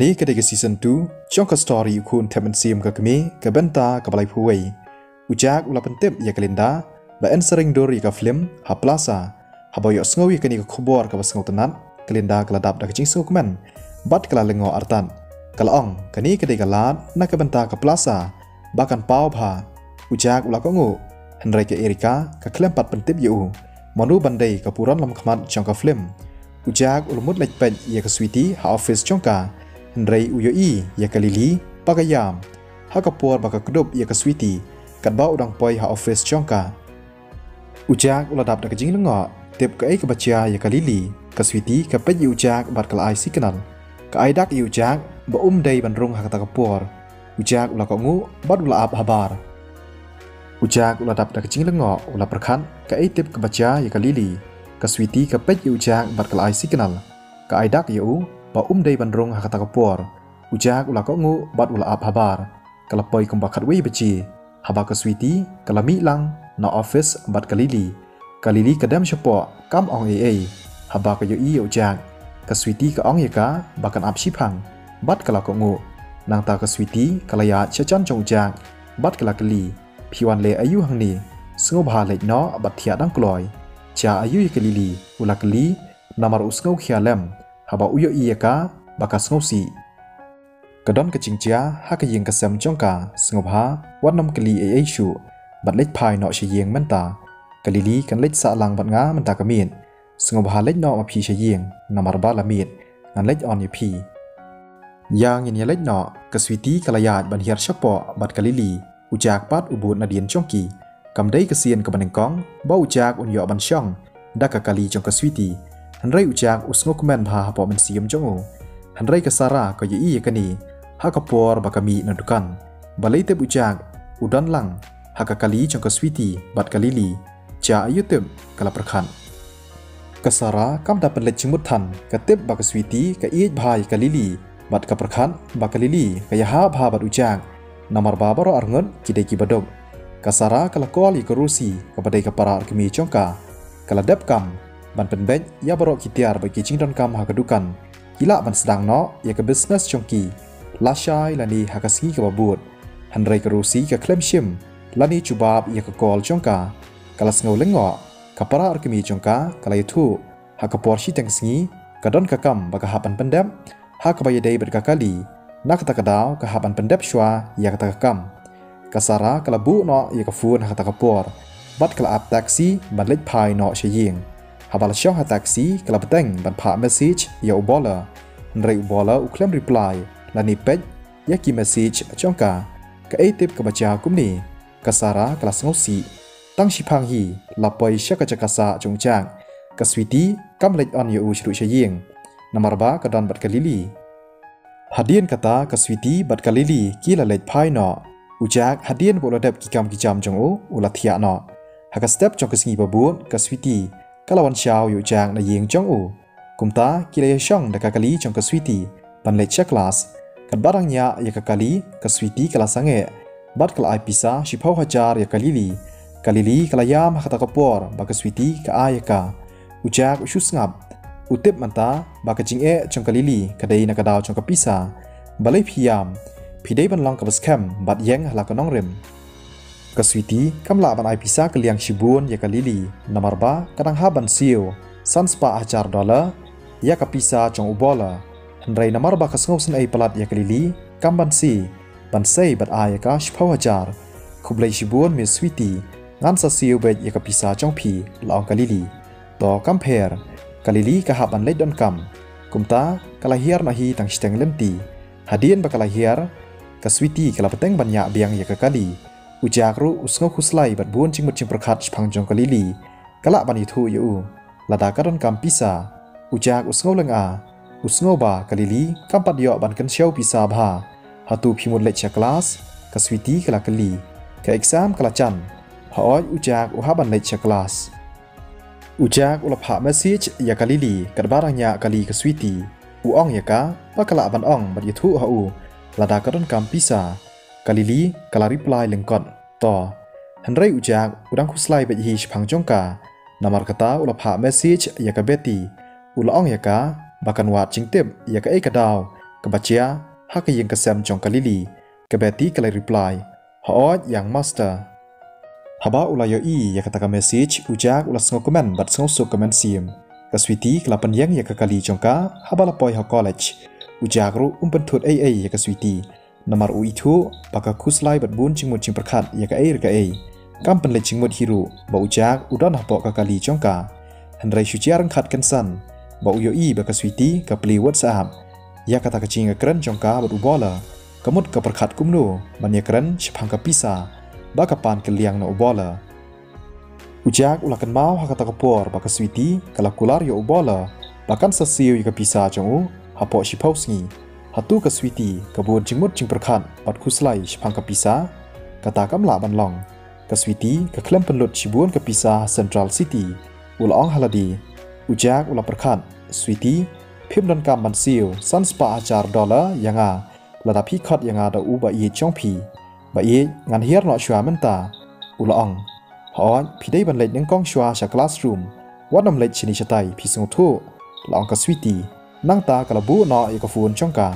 นี้ก็ได้กับซีซั่น2ช่องกับสตอรี่คุณเทมันซีมกับมีกับเบนตากับอะไรผู้วยอุจากอุลาเป็นเต็มอยากเล่นดาแบบเอ็นสริงดอรี่กับฟิล์มฮับพลาซาฮับบอยสงวีกันนี้กับขบวนกับสงตันนัดกเล่นดากระดับดักจิงสงกุมันบัดกลาเลงออาร์ตันกลาองกันนี้ก็ได้กับลาดนักกับเบนตากับพลาซาบักันเป้าพาอุจากอุลาก็งูฮันไรกับเอริกากับเคลมปัดเป็นเต็มอยู่มนุบันไดกับปูรันลำขมัดช่องกับฟิล์มอุจากอุลมุดเล็กเป็นอยากกับสวีตี้หาออฟฟิศช่องกาฮันไรอุยอีอยากกับลิลีปากยามฮักกับปัวบักกระดบอยากกับสวีตี้กันบ้าอุดังปอยหาออฟฟิศช่องกาอุจากอุลดับดักจิงลงอเต็บกับไอ้กับบัจจาอยากกับลิลีกับสวีตี้กับเป็ดอุจากบัดกับไอซิกนัลกับไอดักอุจากบ่ได้บรรรงหักตะกับปัวอุจากอุลากงูบัดอุลาอับฮาบาร์อุจากอุลดับดักจิงลงออุลาประคันกับไอเต็บกับบัจจาอยากกับลิลีกับสวีตี้กับเป็ดอุจากบัดกับไอซิกนัลกับไอดักยูบ่ได้บรรรงหักตะกับปัวอุจากอุลากงูบัดอุลาอับฮาบาร์กับละปอยกุมบักขัดวิบัจีฮับกับสวีตี้กับละมิลังนอออฟฟิศบัดกับลิลีกับเดมเฉพาะกัมอองเอฮับกับยูอีอุจากกับสวีตี้กับอองเยกาบักกันอับชิพังบัดกับละกงูนางตากับสวีตี้กับละยาเชจันจงจากบัดกับละกลีพิวันเลอายุหังนีสงบหาเล็กน้อบัดเทียดังกลอยจ่าอายุยกลิลีอุลากลีนามารุสงบเขียเลมฮับอุยอีเยกาบักกับสงบสีกระดอนกระจิงจ้าฮักยิงกระเซมจ้องกาสงบหาวัดนำกลีเอชูบัดเล็กพายเนาะเชียงมันตากลีลีกันเล็กสะลังบัดงามันตากระเมียนสงบหาเล็กเนาะมาพีเชียงนำมาบาละเมียนงานเล็กอ่อนยพียางยันเล็กเนาะกสวีตีกลายาดบันเฮียร์เฉพาะบัดกลีลีอุจากปัดอุบุนาเดียนจ้องกีกำได้กระเซียนกับบันหนึ่งกองบ่อุจากอุนยอบันช่องดักกะลีจงกสวีตีหันไรอุจากอุสงบแมนพาพอมันเสียมจ้องโอหันไรกสาระก็ยี่กันนี่ฮักปัวบักมีนันดุกันบาลีเตบุจากอุดันลังฮักกะลีจงกสวีตีบัดกลีลีจ่าอายุเต็มกลาประคันกษาระกำดับเป็นเล็กชิมุดทันกะเต็บบักสวีตีกะอีดพายกลีลีบัดกะประคันบักลีลีกะยาฮาพาบัดอุจากนามารบาบารออาร์เงินกิเดกิบดกกษาระกะละกอลีกรูซีกะบดกะปาราร์กมีจงกากะละเด็บกำบันเป็นเบนยาบารอกิเตียร์บกิจิงดอนกำฮักดุกันกิละบันสดังเนาะยากะบิสเนสจงกีลาชายลานีฮักสีกับบบูดฮันไรกรูซีกับเคลมชิมลานีจูบาบยากกอลจงกากาลสงาวเลงอกับปราร์กมีจงกากาลายทูฮักปอร์ชิตังสงีกระดอนกะกำบักฮับันเป็นเดมฮักบายเดย์เบิดกะกาลีนักตะกะดาวกะฮับันเป็นเดมชัวยากตะกะกำกะสาระกะลบูเนาะยากฟูนฮักตะกะปอร์บัดกะลาอับแท็กซี่บันเล็กพายเนาะเชียงฮับาลช่องฮักแท็กซี่กะลาบเต็งบันพาเมสเซจยาอุบอลาฮันไรอุบอลาอุเคลมรีプライลานิเป็ดยากิเมสเซจจงกากะเอติบกะบัจจากุมนีกะสาระกะลาสงบสีตั้งชิพังฮีลาปอยเชกจักษาจงจางกสวีตีกำเล็กอ่อนยูชรุเชียงนามารบากระดอนบัดกะลิลีฮัดเดียนกตากสวีตีบัดกะลิลีกีละเล็กพายเนาะอุจากฮัดเดียนบุลเดบกิกำกิจามจงโออุลาเทียเนาะฮักสเต็ปจงกสงีบบูนกสวีตีกะละวันเช้าอยู่จางในยิงจงโอกุมตากิเลยช่องดักกะลีจงกสวีตีบันเล็กเชคลาสกันบารังยายากะลีกสวีตีกะลาสังเกบัดกะลาไอพิซาชิพาวฮัจาร์ยากะลิลีกาลิลีกลายามฮักตะกปอร์บักสวีตีกอายกาอุจากอุชุสงับอุติบมันตาบักจิงจงกาลิลีกะเดยนักดาวจงกพิซาบาลีพิยามพิเดบันลองกับสแคมบัดยังหลักน้องเรมกสวีตีกำลาบันไอพิซากะเลียงชิบุนยากาลิลีนามารบากระดังฮาบันซิโอซันสปาอาจาร์ดอลลาร์ยากพิซาจงอุบอลาฮันไรนามารบากสงบสันไอปลัดยากาลิลีกัมบันซีบันเซย์บัดอายกาชิพาวจาร์คุบเลยชิบุนมีสวีตีงานซาซิลเบยกับพิซาจงพีลองกาลิลีต่อกัมเพร์กาลิลีกับฮับันเล็ดดอนกัมกุมตากาลาเฮียร์นาฮีตั้งชิตังเลมตีฮัดเดียนบักกาลาเฮียร์กับสวีตีกาลาปเต็งบัญญาเบียงยากกาลีอุจากรุอุสงคุสไลบัดบุนจิงมุดจิงประคัดพังจงกาลิลีกาละบันยิทูยูลาดากาดอนกัมพิซาอุจากอุสงเลงอาอุสงบากาลิลีกัมปัดยอบันกันเชียวพิซาบาฮัตูพิมุดเล็ดชากลาสกับสวีตีกาลากาลีกับเอ็กซามกาลาจันฮอยอุจากอุฮาบันเลชคลาสอุจากอุลภาเมสซิจยากาลิลีกัดบารังยากาลีกสวีตีอุอ่องยากาปากลาบันอ่องบัดยทุฮาอูลาดากระดอนกัมพิซากาลิลีกาลาริปลายเลงกอนต่อฮันไรอุจากอุดังคุสไลเบยีชพังจงกานามารกตาอุลภาเมสซิจยากาเบตีอุลอ่องยากาบักันวาดจิงเต็บยากาเอกดาว กบัจเจียฮักยังกระแซมจงกะลิลีกะเบตีกะเลยรีプライฮอดอย่างมาสเตอร์ฮับะอุลายอียากตะกะเมสเซจอุจากอุลสงคอมเมนต์บัดสงสุกคอมเมนต์ซีมกะสวิตีกะลาปันยังยากะกะลีจงกะฮับะละปอยฮะคอลเลจอุจากรุอุมปันทุดเอยากะสวิตีนามารุอีทูปากะคุสไลบัดบุนจิงมุดจิงประคัดยากะระกะกัมเป็นเลจิงมุดฮิรุบ่อุจากอุดอนฮับปอกะกะลีจงกะหันไรชุจิอารังขัดกันสันบ่อุโยอีบะกะสวิตีกะปลีวอทส์แอปยากตะกะจิงกะกรันจงกะบัดอุบอลกะมุดกะประคัดกุมโนมันยากรันฉพังกะปิซาบากะปานกะเลียงนะอุบอลอุจากอุลักันมาฮักตะกะปอร์บากะสวิตีกะลาคูลาร์ยอุบอลบากันซะซิวยกะปิซาจงอุฮับปอชิพาวสงีฮัตตูกะสวิตีกะบุนจิงมุดจิงประคัดบัดคุสไลฉพังกะปิซากะตากำลาบันลองกะสวิตีกะเคลมเป็นลุดชิบวนกะปิซาเซ็นทรัลซิตี้อุลอองฮาลาดีอุจากอุลาประคัดสวิตีพิมดันกำบันซิวซันสปาอาจาร์ดอลลาร์ยังอาระดับพิคัดยังอาดาอูบะเอจงพีบะเองานเฮียร์นอชัวมันตาอุลอองฮอดพี่ได้บรรเลงยังกองชัวจากคลาสรูมวัดนำเล็ดชนิชไตพิสงทุลองกะสวิตีนั่งตากะลบูนอเอกฟูนจงกา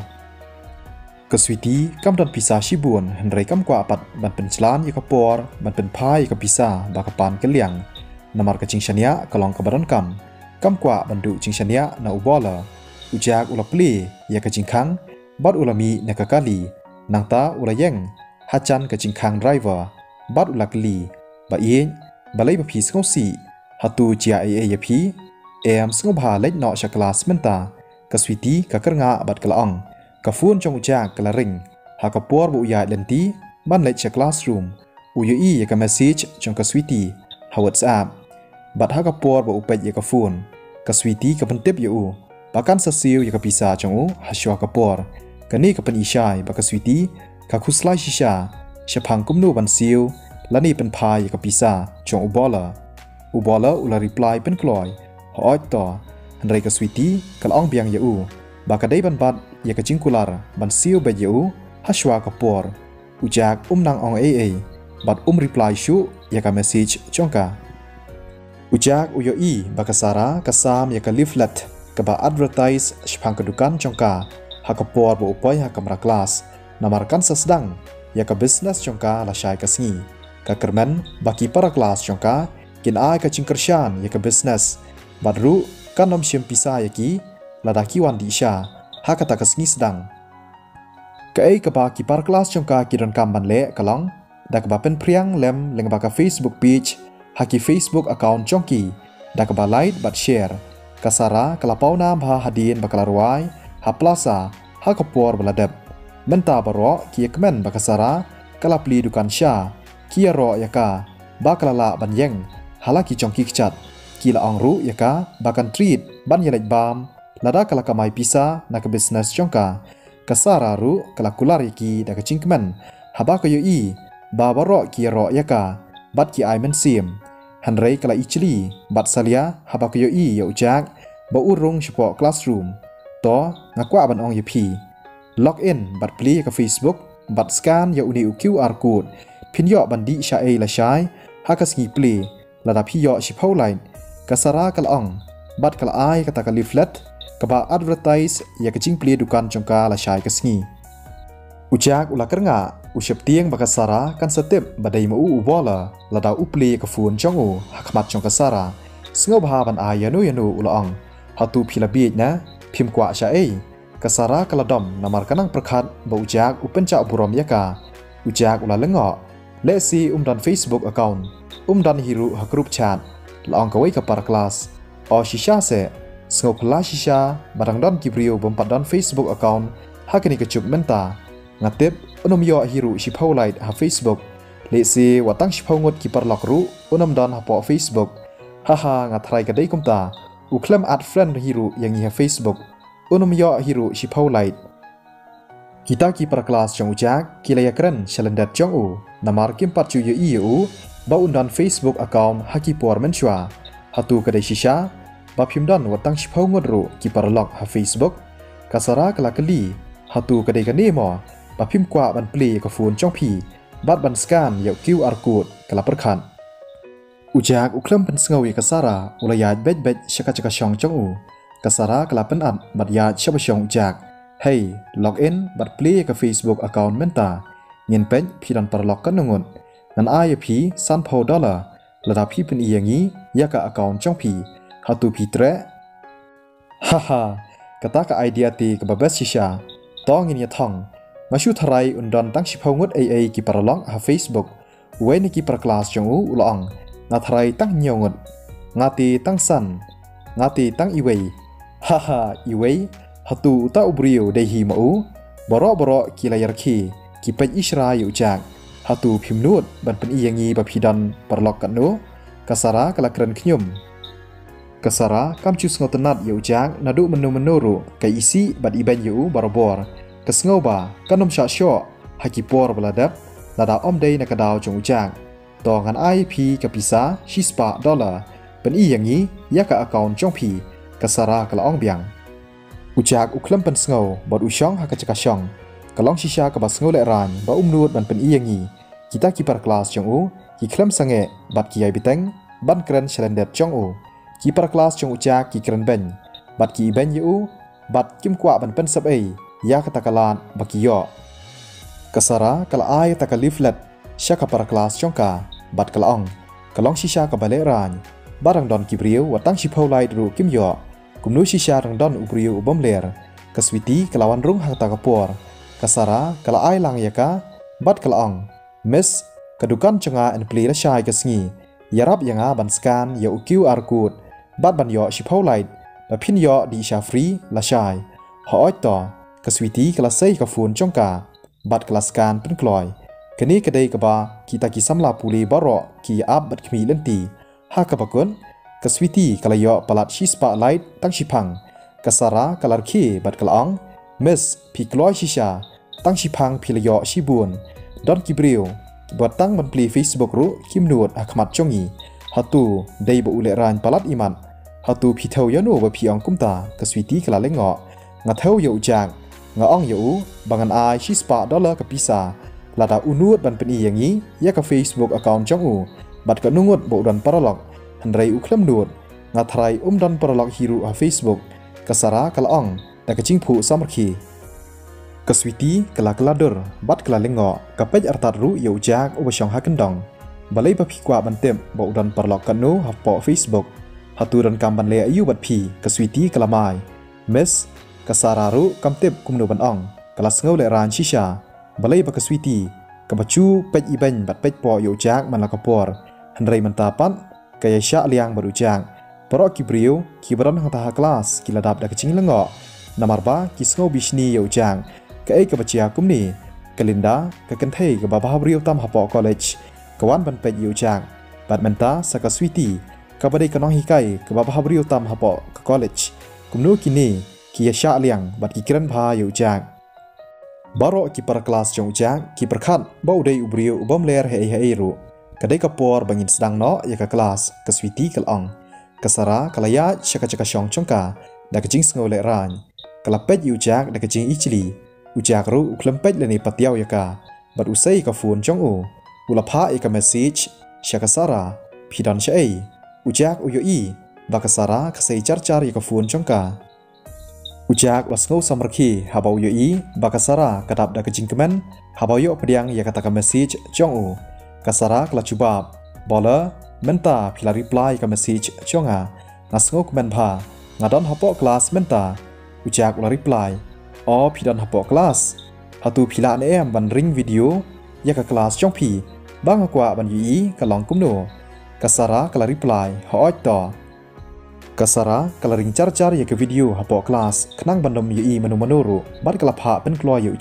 กะสวิตีกำดันพิซาชิบุนเห็นไรกำกว่าปัดมันเป็นชลานยกปอร์มันเป็นพายกับพิซาบากปานกะเลียงนามารกะจิงชเนียกะลองกะบรันกำกว่าบรรดุจิงชเนียนาอุบอลอุจากอุลปลียากะจิงคังบัดอุลมีเนกะกาลีนางตาอุลเยงฮัจันกะจิงคังไดรเวอร์บัดอุลกลีบะเองบะไลบะพีสงสีฮัตูจีอาเอยพีสงบาเล็ดนอชักลาสเมนตากะสวิตีกะกระงาบัดกะละองกะฟูนจงอุจากกะละริงหากะปอร์บุยาเลนตีบันเล็ดชักลาสรูมอุยอียากะเมสเซจจงกะสวิตีฮาวอทส์แอปบัดหากะปอร์บุอุเปยยากะฟูนกะสวิตีกะพันเต็บยูปากันซะซิวยากะปิซาจงอุฮัชวากะปอร์กะนี่กะเป็นอีชายบากะสวิตีกะคุสไลชิชาชะพังกุมนูบันซิวและนี่เป็นพายกับพิซาจงอุบอลอุลารีプライเป็นกลอยหอยต่อหันไรกับสวิตีกะละอ่องเบียงยาอูบากะได้บันบัดยากะจิงกุลาร์บันซิวเบยาอูฮัชวากับปอร์อุจากนางอ่องบัดรีプライชูยากะเมสเซจจงกาอุจากอุโยอีบากะสารากะซามยากะลิฟเล็ตกะบะอัดเวอร์ไทส์ชพังกะดุกันจงกาหากะปอร์บุอุปอยหากะมรากลาสนามาร์กันสัสดังยากะบิสเนสจงกาละชายกะสงีกะกระมันบากีปาราคลาสจงกากินอายกะจิงกระชานยากะบิสเนสบัดรูกันนมเชียมพิซายากีละดากิวันดิชาหากะตะกะสงีสดังกะกะบากีปาราคลาสจงกากิรันกำบันเละกะลองดักบะเป็นเพรียงเล็มเลงบากะ Facebook page หากี Facebook account จงกีดักบะไลค์บัดแชร์กะสารากะละเปานามหาฮัดีนบะกะลารวายหาปลาซาหากะปอร์บะละเดบมันตาบะรอกีกะเมนบะกะสารากะลาปลีดุกันชากีรอยากาบากะละบันยังฮาลากิจงกิกจัดกีละอองรุยากาบากันทรีดบันยาเล็กบามละดากะละกะไมพิซานักบิสเนสจงกากะสารารุกะละกุลาริกีดากะจิงกะมันฮาบากะโยอีบาบะรอกีรอยากาบัดกีไอเมนเซียมหันไรกะละอิชลีบัดซาเลียฮาบากะโยอียาอุจากบะอุรงเฉพาะคลาสรูมต่องากว่าบันอองยาพีล็อกอินบัดพลีกับ Facebook บัดสแกนยาอุนิว QR code พินยอบันดีชาเอละชายหากสกีปลีระดับพี่ยอชิพาวไลน์กษรากะละอ่องบัดกะละไอกะตะกะลิฟเล็ตกะบะอัดเวอร์ไทส์ยากะจิงปลีดุกันจงกาละชายกะสกีอุจากอุลากระงาอุเชบเตียงบะกะสารากันสเต็ปบะไดมาอูอุบอลาระดับอุปลีกะฟูนจงอูหักมัดจงกะสาราสงบหาบันอายานูอุละอ่องหาตูพิลาบีดนะพิมกว่าชาเอกะสารากะละดอมนามารกะนังประคัดบะอุจากอุเป็นเจ้าบุรมยากาอุจากอุลาละงอเลซีดัน Facebook account ดันฮิรุฮักรุปชาตละอองกะไว้กับปาร์คลาสออชิชาเซสงบลาชิชาบารังดันกิบริโอบมปัดดัน Facebook account ฮักนิกะจุบเมนตางาเต็บอุนมยอฮิรุชิพาวไลท์ฮา Facebook เลซีวัตังชิพาวงดกิปาร์ลักรุอุนมดันฮาปอ Facebook ฮ่างาทรายกะได้กุมตาอุเคลมอัดเฟรนด์ฮิรุยังฮีฮา Facebook อุนมยอฮิรุชิพาวไลท์kita ki para kelas jong ujak kila yakran shalendat jong u namar kim pat chu yu u ba undan Facebook account haki por menchwa hatu kadai shisha ba phimdan watang shphau ngodru ki para log ha Facebook kasara kala kali hatu kadai kane mo ba phim kwa ban play ka phone jong phi bat ban scan yau QR code kala perkhan ujak uklam pen sngawi kasara ulaya bet shaka chaka shong jong u kasara kala pen at bat ya shaba shong ujak hey login bat play ke Facebook account menta ngin pej phidan parlok kan nungut nan ai phi san pho dollar lada phi pen iyangi ya ka account chong phi hatu phi tre haha kata ka idea ti ke babes shisha tong in ya thong mashu tharai undon tang shipho ngut ai ki parlok ha Facebook we ni ki par class chong u ulong na tharai tang nyogut ngati tang san ngati tang iwei haha iwei hatu uta ubrio dei hi mau boro ki layar ki pej isra yu jak hatu phimnut ban pen iyangi ba phidan parlok kan no kasara kala kren khnyum kasara kam chu sngo tanat yu jak nadu menu ru kai isi bat iben yu barobor kasngau ba kanom sha sho hakipor baladap lada om dei na kadaw chung jak tongan ip kapisa shispa dollar pen iyangi ya ka account chong phi kasara kala ong biang ujak uklam pen sngo bot ushong hakachaka shong kalong shisha ka basngo le ran ba umnut ban pen iyangi kita kipar kelas chong u ki klam sange bat ki ai biteng ban kren slendet chong u kipar kelas chong ujak ki kren ben bat ki ben yu bat kim kwa ban pen sab ai ya katakalan bakiyo kasara kala ai takaliflet shaka par kelas chong ka bat kalong kalong shisha ka bale ran barang don kibriu watang shipho lai ru kim yo kumnu shisha rang don ubriu ubom ler kaswiti kalawan rung hang takapor kasara kala ai lang yaka bat kalong mes kadukan changa and play la shai kasngi yarap yanga ban scan ya QR code bat ban yo shipho lai ba phin yo di sha free la shai ho oi to kaswiti kala sei ka phone chongka bat kala scan pen kloi kani kadai ka ba kita ki samla puli baro ki ab bat khmi lenti ha ka bakun kaswiti kala yo palat shi spotlight tang shipang kasara kalar khi bat kalong mes pikloi shisha tang shipang philayo shibun don kibriu bat tang man pli Facebook ru kimnut akhmat chongi hatu dei ba ule ran palat iman hatu phithau yanu ba phiang kumta kaswiti kala lengo ngathau yo jang nga ong yo bangan ai shi spa dollar ka pisa lada unut ban pen iyangi ya ka Facebook account chong u bat ka nungut bo don paralok handrai uklam nut nga thrai don paralok hiru ha Facebook kasara kala ong da ka chingphu samarki kaswiti kala dur bat kala lengo ka pej artat ru yo jak obashong hakendong balai pa phikwa ban tem bo don paralok kan no ha po Facebook hatu don kam ban le ayu bat phi kaswiti kala mai mes kasara ru kam tep kumno ban ong kala sngo le ran shisha balai ba kaswiti ka bachu pej iben bat pej po yo jak man la kapor handrai man tapan kaya sha liang baru jak poro kibriu kibran hang ta kelas kila dap da kaching lengo namar ba ki sngo bishni yo jak ka ei ka bachia kumni kalinda ka kanthei ka ba bhabriu tam hapo college kawan ban pej yo jak bat menta sa kaswiti ka badai kanong hikai ka ba bhabriu tam hapo ka college kumno kini ki sha liang bat ki kran bha yo jak baro ki par kelas chong jak ki perkhat ba udai ubriu ubom ler hei ru kadai kapor bangin sedang no ya ka kelas kaswiti kalong kasara kalaya chaka shong chongka da kaching sngo le ran kala pej yu jak da kaching ichli ujak ru uklam pej le ni patiaw ya ka bat usai ka phone chong u ulapha e ka message shakasara phidan shai ujak uyo i bakasara khasei char ya ka phone chongka ujak lasngau samarki habau yo i bakasara kadap da kaching kemen habau yo pediang ya kata ka message chong u kasara kala chubab bola menta phila reply ka message chonga ngasngau kemen bha ngadon hapo kelas menta ujak ula reply o phidan hapo kelas hatu phila ne em ban ring video ya ka kelas chong phi bang kwa ban yi ka long kumno kasara kala reply ho to kasara kala ring char ya ke video hapo kelas khnang bandom yi manu bat kala pha pen klo yu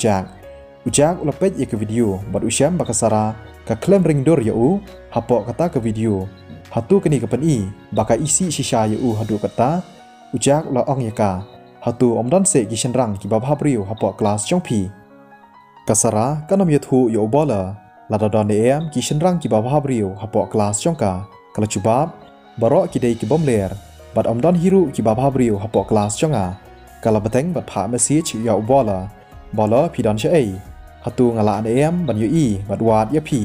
ujak ula pej ya ke video bat usyam bakasara ka klem ring dor ya u hapo kata ke video hatu kini ke pen i baka isi shisha ya u hadu kata ujak ula ong ya ka hatu omdan se ki shenrang ki babha priu hapo kelas chong phi kasara kanam ya thu yo bola lada don em ki shenrang ki babha priu hapo kelas chong ka kala chubab baro ki dei ki bom ler bat omdan hiru ki babha priu hapo kelas chonga kala bateng bat pha message ya u bola phidan che ai hatu ngala em ban yu i bat wat ya phi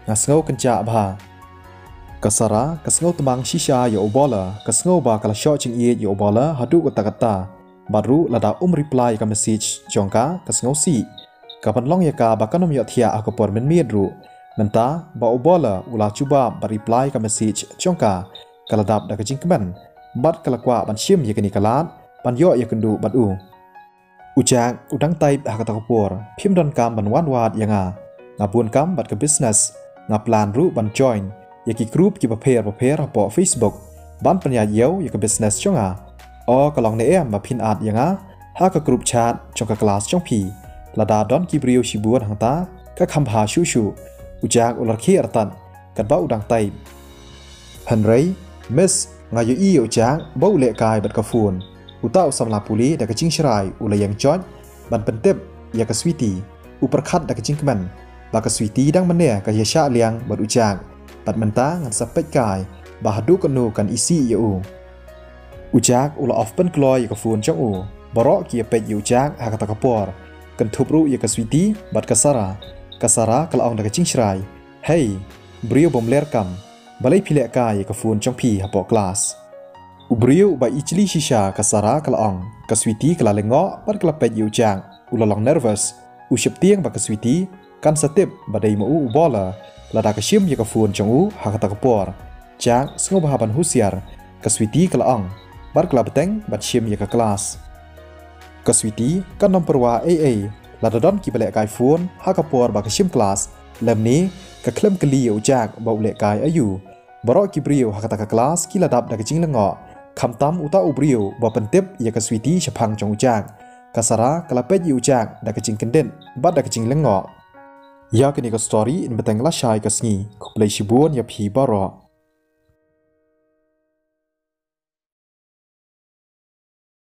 ngasngau kenca bha kasara kasngau tamang shisha ya u bola kasngau ba kala sho ching i ya u bola hadu kata baru lada reply ka message jongka ka sngosi kapan long ya ka bakanom ya thia akapor men miedru menta ba obola ula cuba reply ka message jongka kaladap da kajingkman bat kalakwa ban shim ya kani kalat ban yo ya kendu batu ujak udang type hakatapor phim don kam ban wan wat yanga ngabun kam bat ke business ngaplan ru ban join yaki group ki paper po Facebook ban panya yau ya ke business chonga o kalong ne em ba pin at yanga ha ka group chat chong ka class chong pi lada don ki brio shibuan hangta ka khambha shu ujak ular khi artan kan ba udang type hanrei miss ngayo i ujak ba ule kai bat ka phone utau samla puli da kacing shrai ulayang choj ban pentep ya ka sweetie uperkhat da kacing keman ba ka sweetie dang mane ka yasha liang bat ujak bat menta ngan sapet kai ba hadu kanu kan isi yu ujak ula ofpen kloy ka phone chong u borok ki pet ujak ha ka takapor kan thupru ya ka sweetie bat kasara kala ong da kacing shrai hey brio bom ler kam balai phile kai ka phone chong pi ha po class Ubrio ba ichli shisha kasara kalaong kaswiti kala lengo par kala pet ujang ulalong nervous uship tiang ba kaswiti kan satip badai mau ubola lada kashim ya ka phone chongu hakata kapor jang sngo bahaban husiar kaswiti kalaong bar kala beteng bat shim ya ka kelas kaswiti kan nomperwa AA lada don ki bale kai phone hakapor ba kashim kelas lemni ka klem kali ujak ba ule kai ayu borok ki brio hakata ka kelas ki ladap da kajing lengoคำตามอุตาอุบริโอบเป็นเต็บยากสวีตีฉพังจงอุจางกษระกลาเป็ดยูจางดักจิงกันเด่นบัดดักจิงเล่งเงาะยากันนี่ก็สตอรี่อินเบตังละชายกสงีขบเลยชิบวนยาผีบารอ